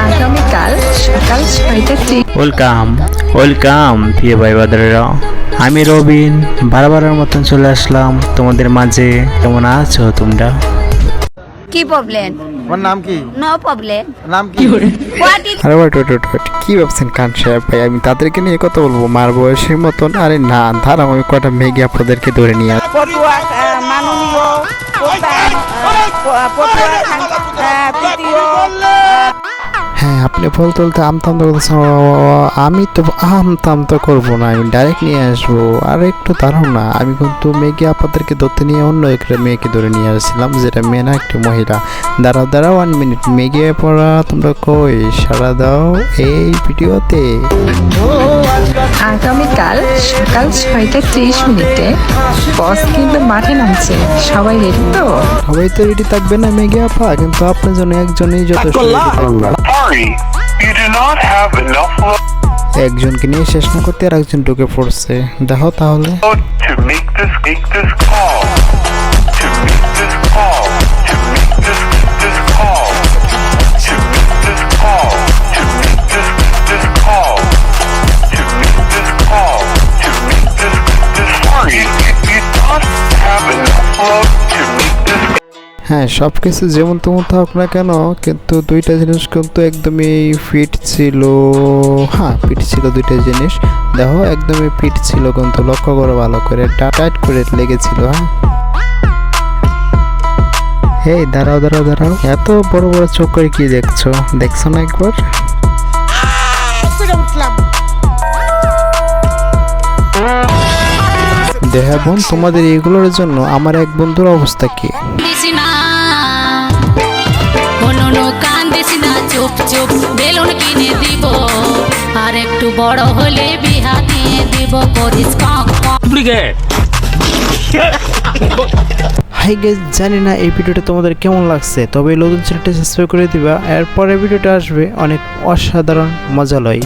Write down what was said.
আগামীকাল সকাল 6টা। ওয়েলকাম ওয়েলকাম প্রিয় ভাই বাদারেরা, আমি রবিন বারবারের মতন চলে আসলাম তোমাদের মাঝে। কেমন আছো তোমরা? কি প্রবলেম? তোমার নাম কি? No problem. নাম কি? হোয়াট ইজ আরে ওয়েট কি ভাবছেন কান সাহেব ভাই, আমি তাদেরকে নিয়ে কথা বলবো মার বয়সের মতন? আরে না, ধারাম আমি কটা মেঘে আপনাদেরকে ধরে নিয়ে পটুয়া মাননীয় হ্যাঁ, আপনি ফল তুলতে আমতাম তো করতেছেন, আমি তো আমতাম তো করবো না, আমি ডাইরেক্ট নিয়ে আসবো। আর একটু দাঁড়াও না, আমি কিন্তু মেয়েকে আপনাদেরকে ধরতে নিয়ে অন্য একটা মেয়েকে ধরে নিয়ে আসছিলাম, যেটা মেয়ে না, একটি মহিলা। দাঁড়াও 1 মিনিট, মেঘে পড়া তোমরা কই, সারা দাও এই ভিডিওতে। আগামীকাল সকাল 6টা 30 বস কিন্তু মাঠে নামছে, সবাই রেডি তো? সবাই তো রেডি থাকবে না মেঘে আপা, কিন্তু আপনার জন্য একজনই যথেষ্ট। Sorry, you do not have enough একজনকে নিয়ে শেষ না করতে আর একজন ঢুকে পড়ছে, দেখো তাহলে। load to make this call. To make this call. To make this call. To make this call. To make this call. To make this call. To make this sorry, you don't have enough load to make this. হ্যাঁ, সব কিছু যেমন তেমন থাক না কেন, কিন্তু দুইটা জিনিস কিন্তু একদমই ফিট ছিল। হ্যাঁ, ফিট ছিল দুইটা জিনিস, দেখো একদমই ফিট ছিল, কিন্তু লক্ষ্য করো ভালো করে, টাইট করে লেগেছিল। হ্যাঁ, দাঁড়াও, এত বড় বড় চোখ করে কি দেখছো না একবার? দেখা বোন, তোমাদের এগুলোর জন্য আমার এক বন্ধুর অবস্থা কি? চুপ বেলুন কিনে দিব, আর একটু বড় হলে বিহা দিয়ে দিব। হাই গাইস, জানি না এই ভিডিওটা তোমাদের কেমন লাগছে, তবে নতুন চ্যানেলটা সাবস্ক্রাইব করে দিবা, এরপরে ভিডিওটা আসবে অনেক অসাধারণ মজা লয়।